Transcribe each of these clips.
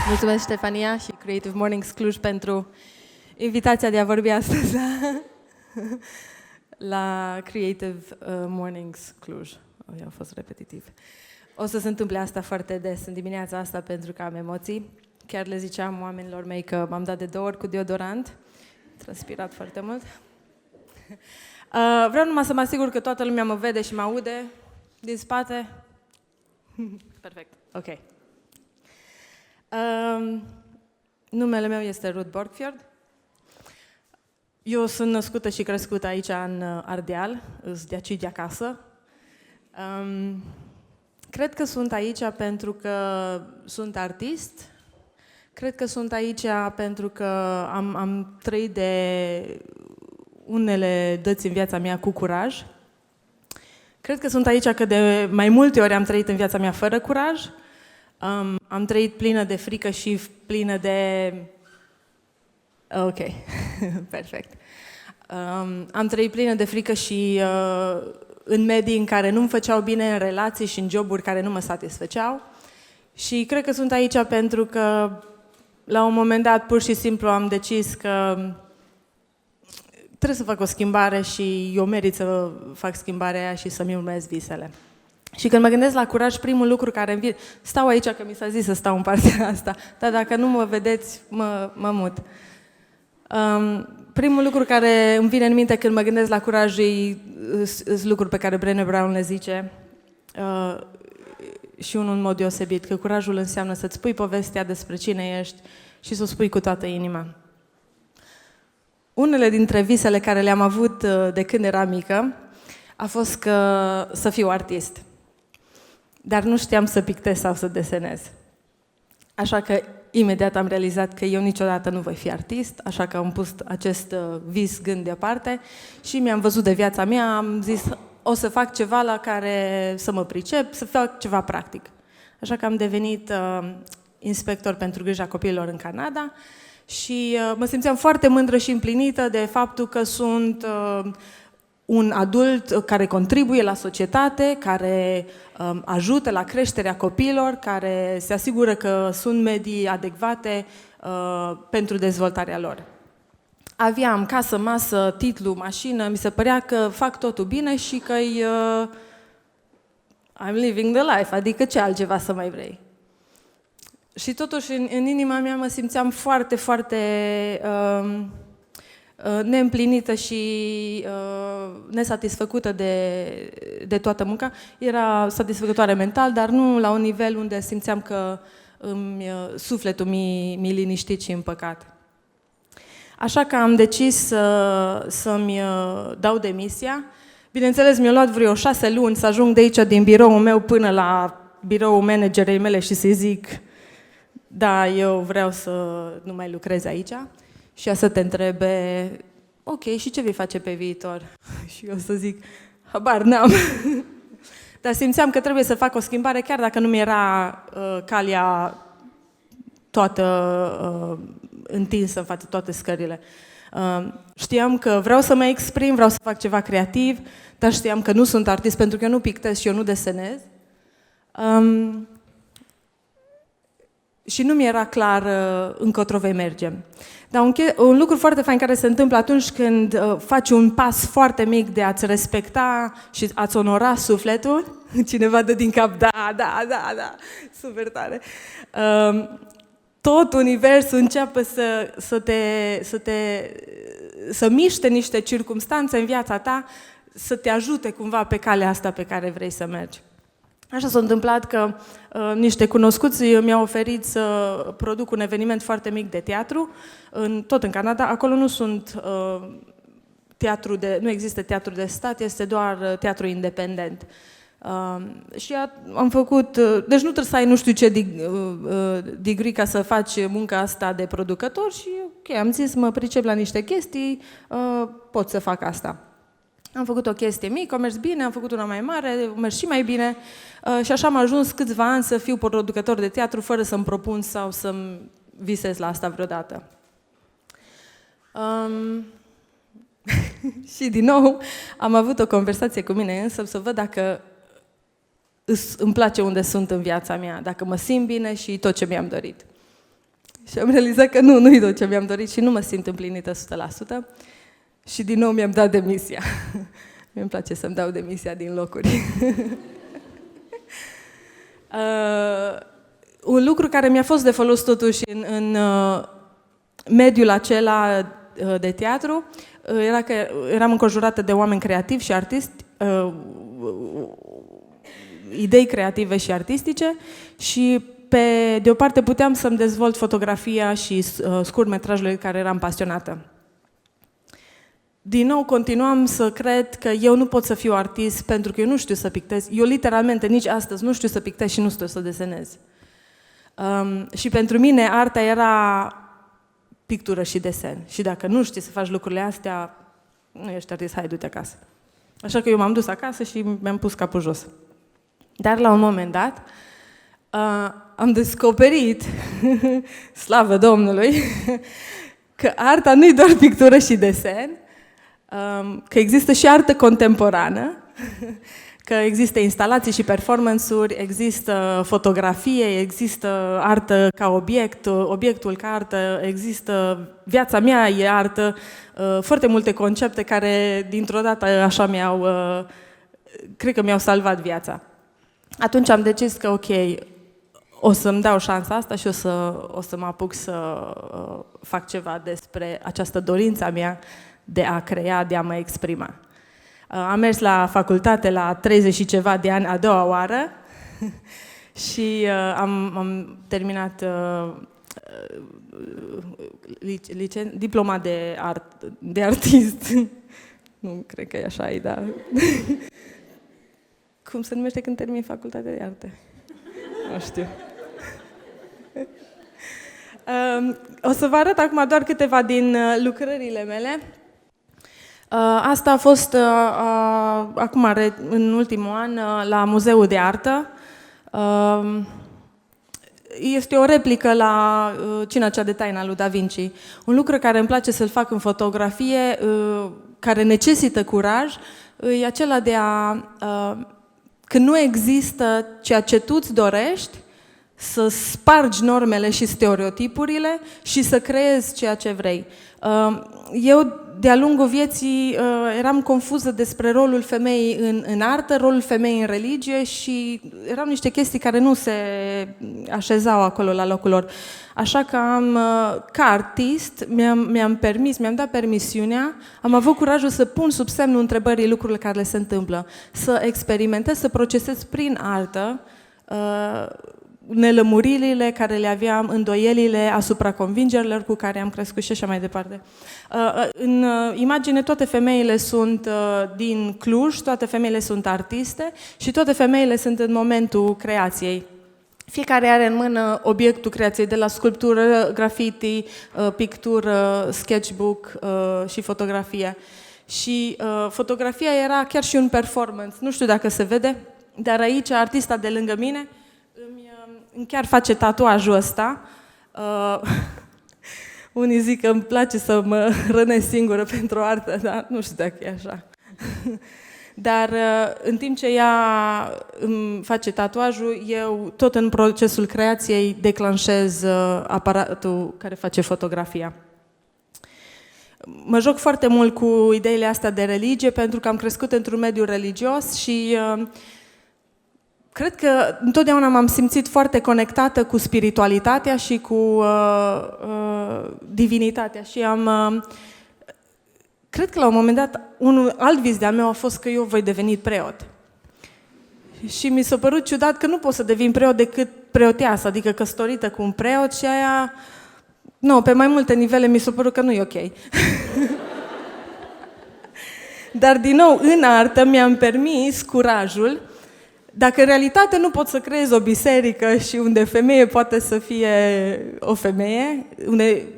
Mulțumesc, Ștefania și Creative Mornings Cluj pentru invitația de a vorbi astăzi la Creative Mornings Cluj. A fost repetitiv. O să se întâmple asta foarte des în dimineața asta pentru că am emoții. Chiar le ziceam oamenilor mei că m-am dat de 2 ori cu deodorant. Transpirat foarte mult. Vreau numai să mă asigur că toată lumea mă vede și mă aude din spate. Perfect. Ok. Numele meu este Ruth Borgfjord. Eu sunt născută și crescută aici în Ardeal, de aici de acasă. Cred că sunt aici pentru că sunt artist. Cred că sunt aici pentru că am trăit de unele dăți în viața mea cu curaj. Cred că sunt aici că de mai multe ori am trăit în viața mea fără curaj. Am trăit plină de frică și plină de... Ok, perfect. Am trăit plină de frică și în medii în care nu-mi făceau bine, în relații și în joburi care nu mă satisfăceau. Și cred că sunt aici pentru că la un moment dat pur și simplu am decis că trebuie să fac o schimbare și eu merit să fac schimbarea aia și să-mi urmez visele. Și când mă gândesc la curaj, primul lucru care îmi vine... Stau aici că mi s-a zis să stau în partea asta, dar dacă nu mă vedeți, mă mut. Primul lucru care îmi vine în minte când mă gândesc la curaj e lucruri pe care Brené Brown le zice și unul în mod deosebit, că curajul înseamnă să-ți spui povestea despre cine ești și să o spui cu toată inima. Unele dintre visele care le-am avut de când eram mică a fost să fiu artist. Dar nu știam să pictez sau să desenez. Așa că imediat am realizat că eu niciodată nu voi fi artist, așa că am pus acest vis gând deoparte și mi-am văzut de viața mea, am zis o să fac ceva la care să mă pricep, să fac ceva practic. Așa că am devenit inspector pentru grija copiilor în Canada și mă simțeam foarte mândră și împlinită de faptul că sunt un adult care contribuie la societate, care ajută la creșterea copiilor, care se asigură că sunt medii adecvate pentru dezvoltarea lor. Aveam casă, masă, titlu, mașină, mi se părea că fac totul bine și că I'm living the life, adică ce altceva să mai vrei. Și totuși în inima mea mă simțeam foarte, foarte neîmplinită și nesatisfăcută de toată munca. Era satisfăcătoare mental, dar nu la un nivel unde simțeam că sufletul mi-e liniștit și împăcat. Așa că am decis să-mi dau demisia. Bineînțeles, mi-a luat vreo 6 luni să ajung de aici, din biroul meu, până la biroul managerei mele și să-i zic da, eu vreau să nu mai lucrez aici. Și ea să te întrebe, ok, și ce vei face pe viitor? Și eu să zic, habar n-am. Dar simțeam că trebuie să fac o schimbare, chiar dacă nu mi-era calea toată întinsă în față, toate scările. Știam că vreau să mă exprim, vreau să fac ceva creativ, dar știam că nu sunt artist pentru că eu nu pictez și eu nu desenez. Și nu mi-era clar încotro vei merge. Dar un lucru foarte fain care se întâmplă atunci când faci un pas foarte mic de a-ți respecta și a-ți onora sufletul, cineva dă din cap, da, super tare, tot universul începe să miște niște circumstanțe în viața ta, să te ajute cumva pe calea asta pe care vrei să mergi. Așa s-a întâmplat că niște cunoscuți mi-au oferit să produc un eveniment foarte mic de teatru, tot în Canada. Acolo nu există teatru de stat, este doar teatru independent. Și am făcut, deci nu trebuie să ai nu știu ce degree ca să faci munca asta de producător și ok, am zis mă pricep la niște chestii, pot să fac asta. Am făcut o chestie mică, a mers bine, am făcut una mai mare, a mers și mai bine și așa am ajuns câțiva ani să fiu producător de teatru fără să-mi propun sau să-mi visez la asta vreodată. Și din nou am avut o conversație cu mine însă să văd dacă îmi place unde sunt în viața mea, dacă mă simt bine și tot ce mi-am dorit. Și am realizat că nu-i tot ce mi-am dorit și nu mă simt împlinită 100%. Și din nou mi-am dat demisia. Mi-mi place să-mi dau demisia din locuri. Un lucru care mi-a fost de folos totuși în mediul acela de teatru era că eram înconjurată de oameni creativi și artiști, idei creative și artistice și de o parte puteam să-mi dezvolt fotografia și scurtmetrajele care eram pasionată. Din nou continuam să cred că eu nu pot să fiu artist pentru că eu nu știu să pictez. Eu literalmente nici astăzi nu știu să pictez și nu știu să desenez. Și pentru mine arta era pictură și desen. Și dacă nu știi să faci lucrurile astea, nu ești artist, hai, du-te acasă. Așa că eu m-am dus acasă și mi-am pus capul jos. Dar la un moment dat am descoperit, slavă Domnului, că arta nu-i doar pictură și desen, că există și artă contemporană, că există instalații și performance-uri, există fotografie, există artă ca obiect, obiectul ca artă, există viața mea e artă, foarte multe concepte care dintr-o dată așa cred că mi-au salvat viața. Atunci am decis că ok, o să-mi dau șansa asta și o să mă apuc să fac ceva despre această dorință a mea de a crea, de a mă exprima. Am mers la facultate la 30 și ceva de ani, a doua oară, și am terminat diploma de artist. Nu cred că e așa, dar... Cum se numește când termin facultatea de arte? Nu știu. O să vă arăt acum doar câteva din lucrările mele. Asta a fost acum, în ultimul an, la Muzeul de Artă. Este o replică la Cina cea de taină a lui Da Vinci. Un lucru care îmi place să-l fac în fotografie, care necesită curaj, e acela de când nu există ceea ce tu îți dorești, să spargi normele și stereotipurile și să creezi ceea ce vrei. Eu, de-a lungul vieții, eram confuză despre rolul femeii în artă, rolul femeii în religie și erau niște chestii care nu se așezau acolo la locul lor. Așa că ca artist, mi-am dat permisiunea, am avut curajul să pun sub semnul întrebării lucrurile care le se întâmplă, să experimentez, să procesez prin artă nelămuririle care le aveam, îndoielile asupra convingerilor cu care am crescut și așa mai departe. În imagine toate femeile sunt din Cluj, toate femeile sunt artiste și toate femeile sunt în momentul creației. Fiecare are în mână obiectul creației, de la sculptură, graffiti, pictură, sketchbook și fotografie. Și fotografia era chiar și un performance. Nu știu dacă se vede, dar aici artista de lângă mine îmi chiar face tatuajul ăsta. Unii zic că îmi place să mă rănesc singură pentru artă, dar nu știu dacă e așa. Dar în timp ce ea îmi face tatuajul, eu tot în procesul creației declanșez aparatul care face fotografia. Mă joc foarte mult cu ideile astea de religie pentru că am crescut într-un mediu religios și cred că întotdeauna m-am simțit foarte conectată cu spiritualitatea și cu divinitatea și cred că la un moment dat, un alt vis de-al meu a fost că eu voi deveni preot. Și mi s-a părut ciudat că nu pot să devin preot decât preoteasă, adică căsătorită cu un preot și aia... Nu, pe mai multe nivele mi s-a părut că nu e ok. Dar, din nou, în artă mi-am permis curajul. Dacă în realitate nu pot să creez o biserică și unde femeie poate să fie o femeie,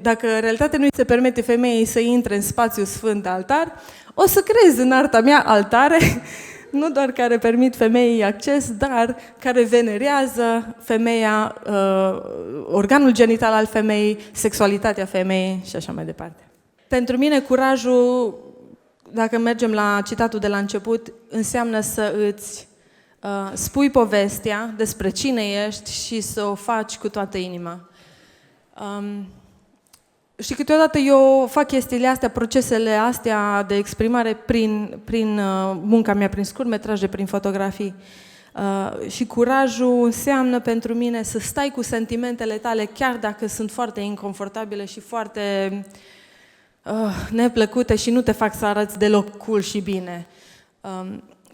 dacă în realitate nu îi se permite femeii să intre în spațiul sfânt de altar, o să creez în arta mea altare, nu doar care permit femeii acces, dar care venerează femeia, organul genital al femeii, sexualitatea femeii și așa mai departe. Pentru mine curajul, dacă mergem la citatul de la început, înseamnă să îți spui povestea despre cine ești și să o faci cu toată inima. Și câteodată eu fac chestiile astea, procesele astea de exprimare prin munca mea, prin scurtmetraje, prin fotografii. Și curajul înseamnă pentru mine să stai cu sentimentele tale, chiar dacă sunt foarte inconfortabile și foarte neplăcute și nu te fac să arăți deloc cool și bine.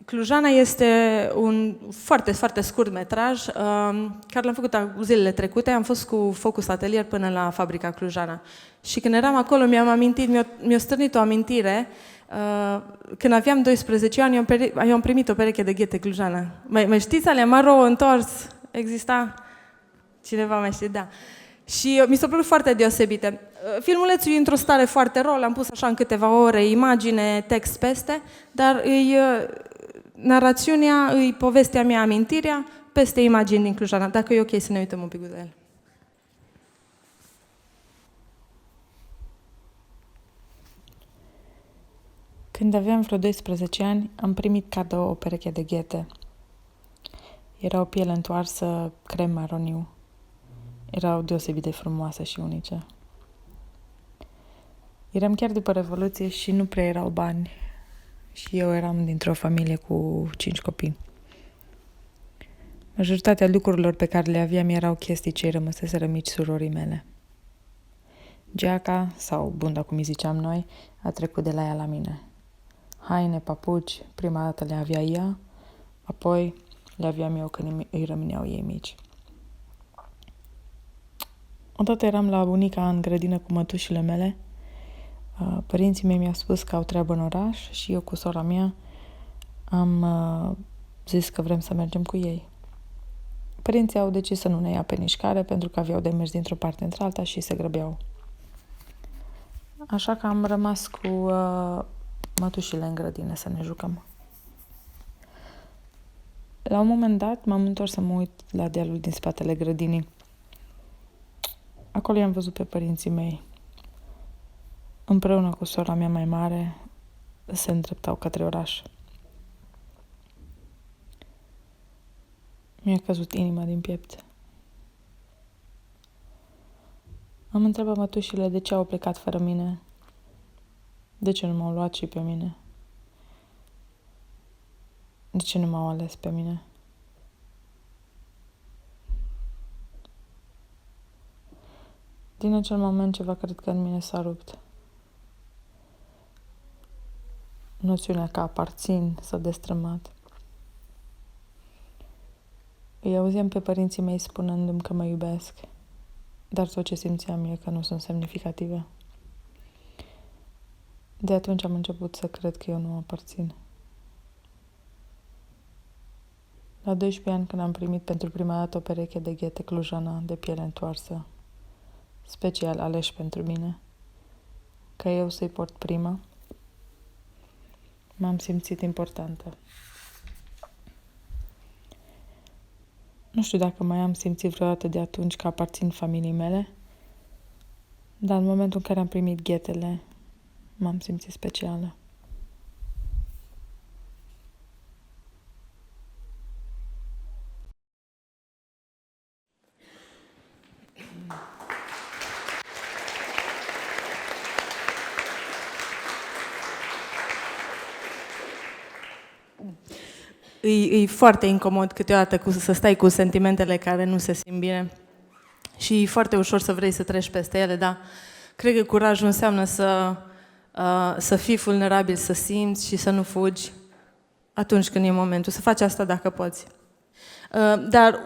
Clujana este un foarte, foarte scurt metraj care l-am făcut zilele trecute. Am fost cu Focus Atelier până la fabrica Clujana. Și când eram acolo, mi-a stârnit o amintire. Când aveam 12 ani, eu am primit o pereche de ghete Clujana. Mai știți alea maro întors? Exista? Cineva mai știe? Da. Și mi s-a părut foarte deosebite. Filmulețul e într-o stare foarte ro, l-am pus așa în câteva ore, imagine, text peste, dar narațiunea, îi povestea mea, amintirea, peste imagini din Clujana. Dacă e ok să ne uităm un pic de el. Când aveam vreo 12 ani, am primit cadou o pereche de ghete. Era o piele întoarsă, crem maroniu. Erau deosebit de frumoase și unice. Eram chiar după Revoluție și nu prea erau bani. Și eu eram dintr-o familie cu 5 copii. Majoritatea lucrurilor pe care le aveam erau chestii ce-i rămăseseră mici surorii mele. Geaca, sau bunda cum îi ziceam noi, a trecut de la ea la mine. Haine, papuci, prima dată le avea ea, apoi le aveam eu când îi rămâneau ei mici. Odată eram la bunica în grădină cu mătușile mele. Părinții mei mi-au spus că au treabă în oraș și eu cu sora mea am zis că vrem să mergem cu ei. Părinții au decis să nu ne ia pe nișcare pentru că aveau de mers dintr-o parte într-alta și se grăbeau. Așa că am rămas cu mătușile în grădină să ne jucăm. La un moment dat m-am întors să mă uit la dealul din spatele grădinii. Acolo i-am văzut pe părinții mei. Împreună cu sora mea mai mare se îndreptau către oraș. Mi-a căzut inima din piept. Am întrebat mătușile de ce au plecat fără mine. De ce nu m-au luat și pe mine? De ce nu m-au ales pe mine? Din acel moment ceva cred că în mine s-a rupt. Noțiunea că aparțin s-a destrămat. Îi auzeam pe părinții mei spunându-mi că mă iubesc, dar tot ce simțeam e că nu sunt semnificative. De atunci am început să cred că eu nu aparțin. La 12 ani, când am primit pentru prima dată o pereche de ghete Clujana de piele întoarsă, special aleși pentru mine, ca eu să-i port prima, m-am simțit importantă. Nu știu dacă mai am simțit vreodată de atunci că aparțin familiei mele, dar în momentul în care am primit ghetele, m-am simțit specială. E foarte incomod câteodată să stai cu sentimentele care nu se simt bine și e foarte ușor să vrei să treci peste ele, dar cred că curajul înseamnă să fii vulnerabil, să simți și să nu fugi atunci când e momentul, să faci asta dacă poți. Dar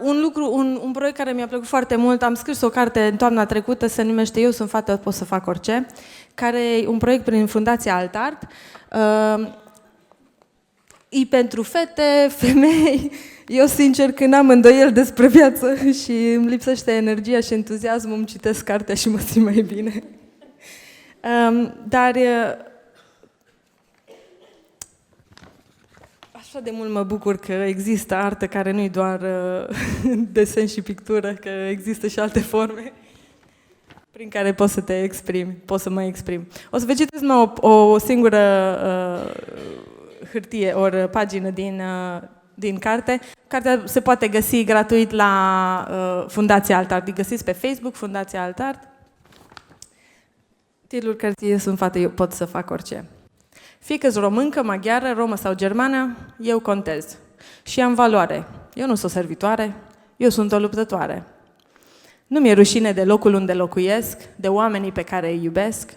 un proiect care mi-a plăcut foarte mult, am scris o carte în toamna trecută, se numește Eu sunt fată, pot să fac orice, care e un proiect prin Fundația Altart. E pentru fete, femei. Eu, sincer, când am îndoieli despre viață și îmi lipsește energia și entuziasmul, îmi citesc cartea și mă simt mai bine. Dar așa de mult mă bucur că există artă care nu e doar desen și pictură, că există și alte forme prin care poți să te exprimi, poți să mă exprim. O să vă citesc o singură hârtie, ori pagină din carte. Cartea se poate găsi gratuit la Fundația Altart. Găsiți pe Facebook, Fundația Altart. Titlul cărții Sunt fată, eu pot să fac orice. Fie că-s româncă, maghiară, romă sau germană, eu contez. Și am valoare. Eu nu sunt o servitoare, eu sunt o luptătoare. Nu mi-e rușine de locul unde locuiesc, de oamenii pe care îi iubesc.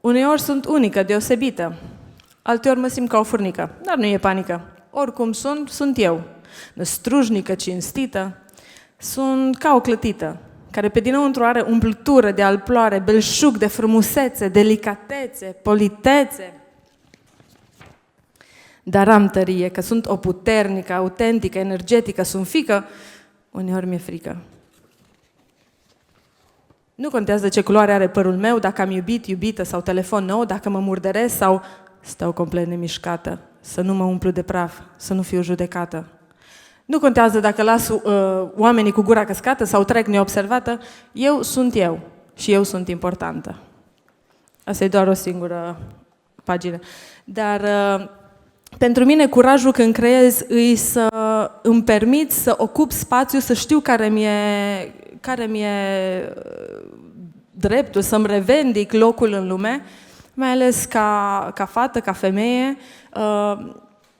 Uneori sunt unică, deosebită. Alteori mă simt ca o furnică, dar nu e panică. Oricum sunt eu. Năstrușnică, cinstită. Sunt ca o clătită, care pe dinăuntru are umplutură de alploare, belșug de frumusețe, delicatețe, politețe. Dar am tărie, că sunt o puternică, autentică, energetică, sunt fică, uneori mi-e frică. Nu contează ce culoare are părul meu, dacă am iubit, iubită sau telefon nou, dacă mă murdăresc sau stau complet nemișcată, să nu mă umplu de praf, să nu fiu judecată. Nu contează dacă las oamenii cu gura căscată sau trec neobservată, eu sunt eu și eu sunt importantă. Asta e doar o singură pagină. Dar pentru mine curajul când creez îi să îmi permit să ocup spațiu, să știu care mi-e dreptul, să-mi revendic locul în lume, mai ales ca fată, ca femeie,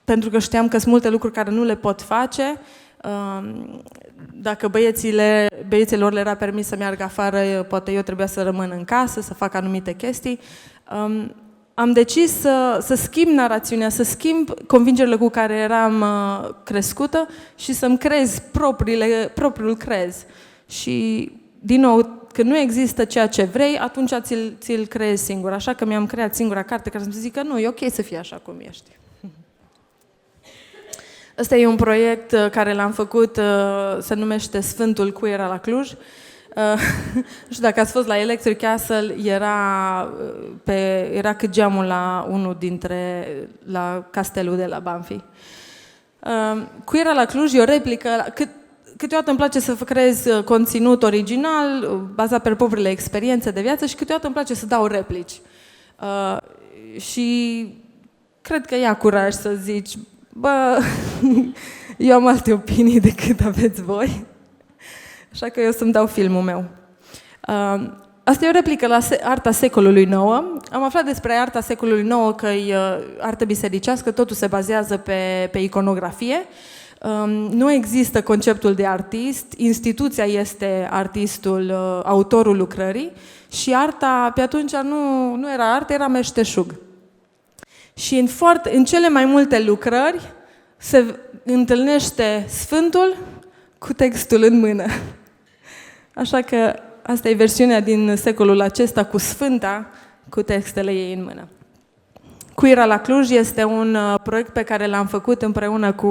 pentru că știam că sunt multe lucruri care nu le pot face. Dacă băieților le era permis să meargă afară, poate eu trebuia să rămân în casă, să fac anumite chestii. Am decis să schimb narațiunea, să schimb convingerile cu care eram crescută și să-mi creez propriul crez. Și, din nou, când nu există ceea ce vrei, atunci ți-l creezi singur. Așa că mi-am creat singura carte care să-mi zică, nu, e ok să fii așa cum ești. Ăsta e un proiect care l-am făcut, se numește Sfântul Queer la Cluj. Nu știu dacă ați fost la Electric Castle, era cât geamul la castelul de la Banfi. Queer la Cluj e o replică, câteodată îmi place să creez conținut original, bazat pe propriile experiențe de viață și câteodată îmi place să dau replici. Și cred că ia curaj să zici, bă, eu am alte opinii decât aveți voi. Așa că eu să-mi dau filmul meu. Asta e o replică la arta secolului IX. Am aflat despre arta secolului IX că e artă bisericească, totul se bazează pe iconografie. Nu există conceptul de artist, instituția este artistul, autorul lucrării și arta pe atunci nu era artă, era meșteșug. Și în cele mai multe lucrări se întâlnește Sfântul cu textul în mână. Așa că asta e versiunea din secolul acesta cu Sfânta, cu textele ei în mână. Queer la Cluj este un proiect pe care l-am făcut împreună cu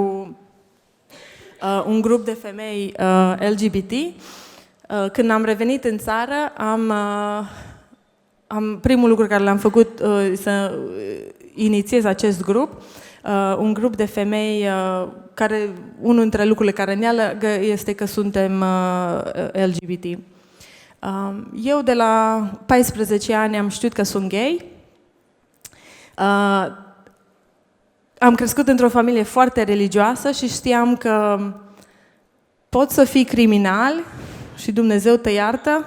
un grup de femei LGBT. Când am revenit în țară, primul lucru care l-am făcut să inițiez acest grup, un grup de femei care, unul dintre lucrurile care ne leagă este că suntem LGBT. Eu de la 14 ani am știut că sunt gay. Am crescut într-o familie foarte religioasă și știam că poți să fii criminal și Dumnezeu te iartă,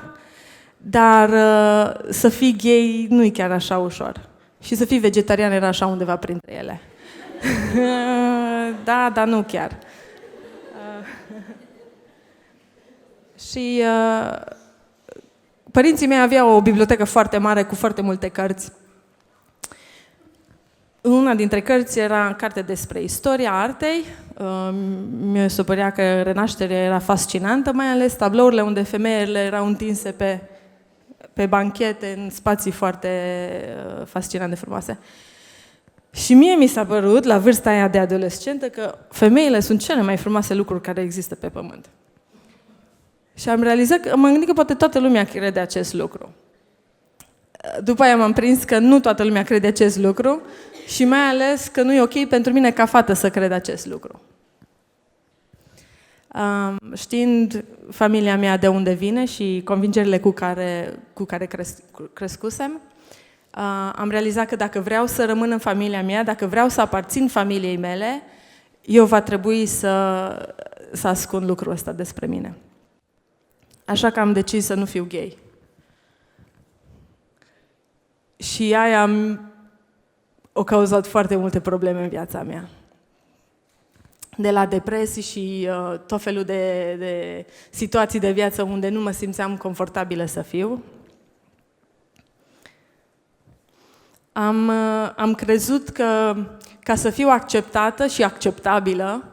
dar să fii gay nu e chiar așa ușor. Și să fii vegetarian era așa undeva printre ele. Da, dar nu chiar. Și părinții mei aveau o bibliotecă foarte mare cu foarte multe cărți. Una dintre cărți era carte despre istoria artei. Mi se părea că Renașterea era fascinantă, mai ales tablourile unde femeile erau întinse pe banchete în spații foarte fascinante, frumoase. Și mie mi s-a părut, la vârsta aia de adolescentă, că femeile sunt cele mai frumoase lucruri care există pe pământ. Și am realizat că m-am gândit că poate toată lumea crede acest lucru. După aia m-am prins că nu toată lumea crede acest lucru și mai ales că nu e ok pentru mine ca fată să cred acest lucru. Știind familia mea de unde vine și convingerile cu care crescusem, am realizat că dacă vreau să rămân în familia mea, dacă vreau să aparțin familiei mele, eu va trebui să ascund lucrul ăsta despre mine. Așa că am decis să nu fiu gay. Și aia a cauzat foarte multe probleme în viața mea. De la depresii și tot felul de situații de viață unde nu mă simțeam confortabilă să fiu. Am crezut că ca să fiu acceptată și acceptabilă,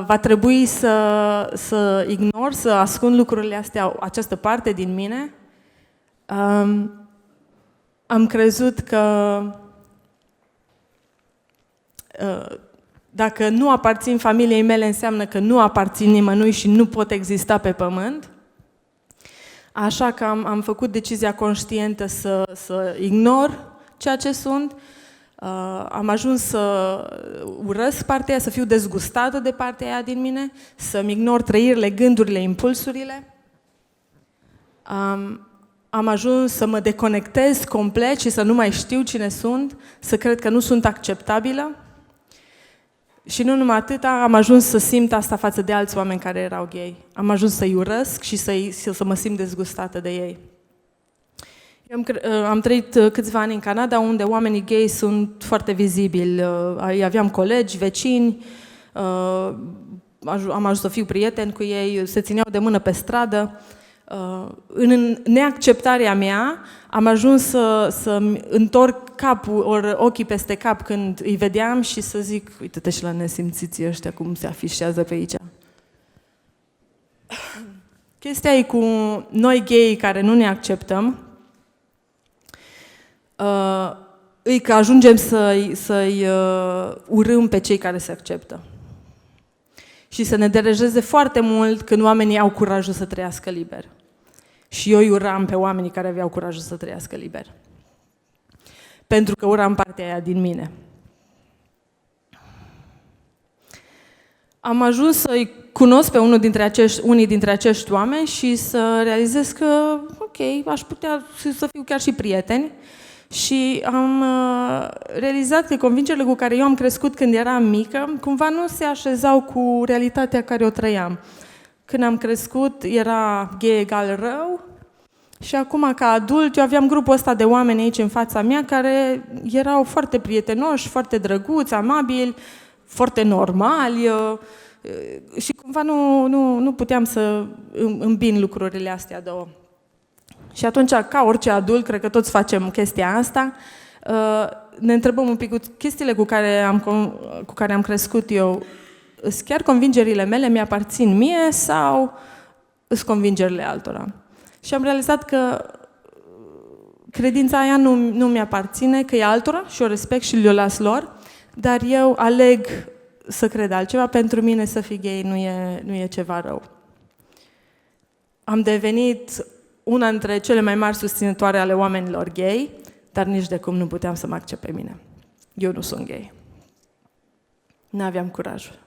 va trebui să ignor, să ascund lucrurile astea, această parte din mine. Am crezut că dacă nu aparțin familiei mele, înseamnă că nu aparțin nimănui și nu pot exista pe pământ. Așa că am făcut decizia conștientă să ignor ceea ce sunt. Am ajuns să urăsc partea aia, să fiu dezgustată de partea aia din mine, să-mi ignor trăirile, gândurile, impulsurile. Am ajuns să mă deconectez complet și să nu mai știu cine sunt, să cred că nu sunt acceptabilă. Și nu numai atâta, am ajuns să simt asta față de alți oameni care erau gay. Am ajuns să-i urăsc și să mă simt dezgustată de ei. Eu am trăit câțiva ani în Canada, unde oamenii gay sunt foarte vizibili. Aveam colegi, vecini, am ajuns să fiu prieten cu ei, se țineau de mână pe stradă. În neacceptarea mea, am ajuns să întorc capul, ori ochii peste cap când îi vedeam și să zic, uite-te și la nesimțiții ăștia cum se afișează pe aici. Chestia e cu noi gay care nu ne acceptăm, e că ajungem să-i urâm pe cei care se acceptă. Și să ne deranjeze foarte mult când oamenii au curajul să trăiască liber. Și eu îi uram pe oamenii care aveau curajul să trăiască liber. Pentru că uram partea aia din mine. Am ajuns să-i cunosc pe unii dintre acești oameni și să realizez că, ok, aș putea să fiu chiar și prieteni. Și am realizat că convingerile cu care eu am crescut când eram mică, cumva nu se așezau cu realitatea care o trăiam. Când am crescut, era gay egal rău și acum, ca adult, eu aveam grupul ăsta de oameni aici în fața mea care erau foarte prietenoși, foarte drăguți, amabili, foarte normali și cumva nu puteam să îmbin lucrurile astea două. Și atunci, ca orice adult, cred că toți facem chestia asta, ne întrebăm un pic, chestiile cu care am crescut eu, sunt chiar convingerile mele, mi-aparțin mie sau sunt convingerile altora? Și am realizat că credința aia nu mi-aparține, că e altora și o respect și le-o las lor, dar eu aleg să cred altceva. Pentru mine să fii gay nu e ceva rău. Am devenit una dintre cele mai mari susținătoare ale oamenilor gay, dar nici de cum nu puteam să mă accept pe mine. Eu nu sunt gay. N-aveam curajul.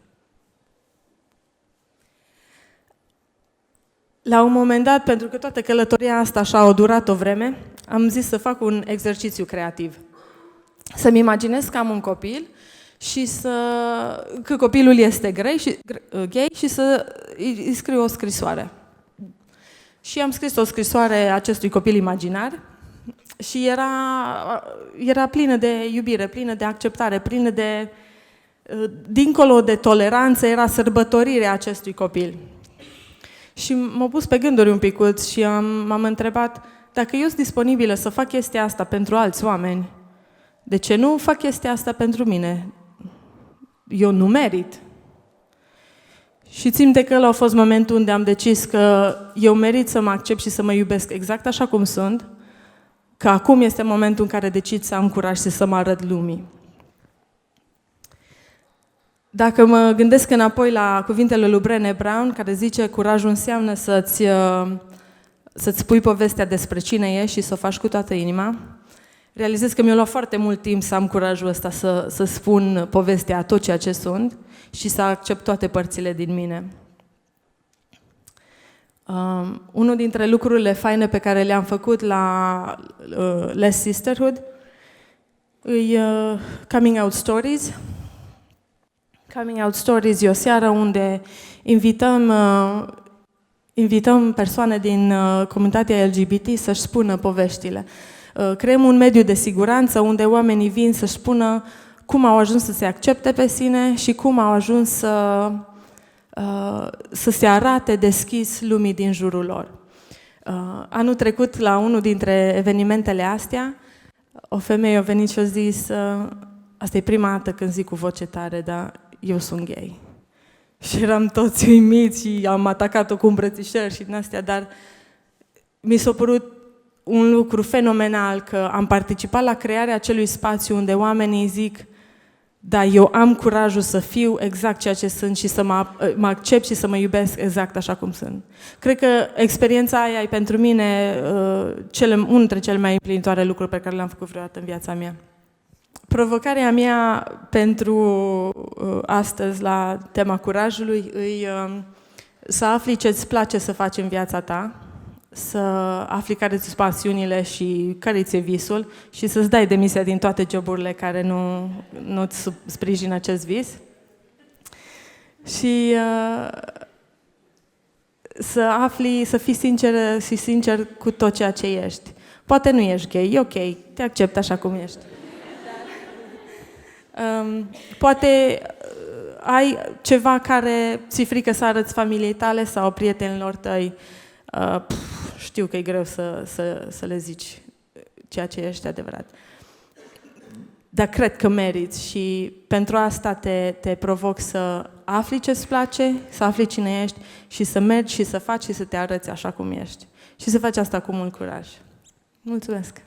La un moment dat, pentru că toată călătoria asta așa a durat o vreme, am zis să fac un exercițiu creativ. Să-mi imaginez că am un copil și că copilul este gay și să îi scriu o scrisoare. Și am scris o scrisoare acestui copil imaginar și era plină de iubire, plină de acceptare, plină de, dincolo de toleranță, era sărbătorirea acestui copil. Și m-a pus pe gânduri un picuț și m-am întrebat, dacă eu sunt disponibilă să fac chestia asta pentru alți oameni, de ce nu fac chestia asta pentru mine? Eu nu merit. Și țin de că ăla a fost momentul unde am decis că eu merit să mă accept și să mă iubesc exact așa cum sunt, că acum este momentul în care decid să am curaj și să mă arăt lumii. Dacă mă gândesc înapoi la cuvintele lui Brené Brown, care zice curajul înseamnă să-ți pui povestea despre cine ești și să o faci cu toată inima, realizez că mi-a luat foarte mult timp să am curajul ăsta să spun povestea a tot ceea ce sunt și să accept toate părțile din mine. Unul dintre lucrurile faine pe care le-am făcut la Less Sisterhood e Coming Out Stories. Coming Out Stories e o seară unde invităm persoane din comunitatea LGBT să-și spună poveștile. creăm un mediu de siguranță unde oamenii vin să spună cum au ajuns să se accepte pe sine și cum au ajuns să se arate deschis lumii din jurul lor. Anul trecut, la unul dintre evenimentele astea, o femeie a venit și a zis, asta e prima dată când zic cu voce tare, dar eu sunt gay. Și eram toți uimiți și am atacat-o cu îmbrățișări și din astea, dar mi s-a părut un lucru fenomenal că am participat la crearea acelui spațiu unde oamenii zic, da, eu am curajul să fiu exact ceea ce sunt și să mă accept și să mă iubesc exact așa cum sunt. Cred că experiența aia e pentru mine unul dintre cele mai împlinitoare lucruri pe care le-am făcut vreodată în viața mea. Provocarea mea pentru astăzi la tema curajului e să afli ce-ți place să faci în viața ta, să afli care sunt pasiunile și care ți-e visul și să-ți dai demisia din toate joburile care nu-ți sprijină acest vis. Și să fii sinceră și sincer cu tot ceea ce ești. Poate nu ești gay, e ok, te accept așa cum ești. Poate ai ceva care ți-e frică să arăți familiei tale sau prietenilor tăi. Știu că e greu să le zici ceea ce ești adevărat. Dar cred că meriți și pentru asta te provoc să afli ce-ți place, să afli cine ești și să mergi și să faci și să te arăți așa cum ești. Și să faci asta cu mult curaj. Mulțumesc!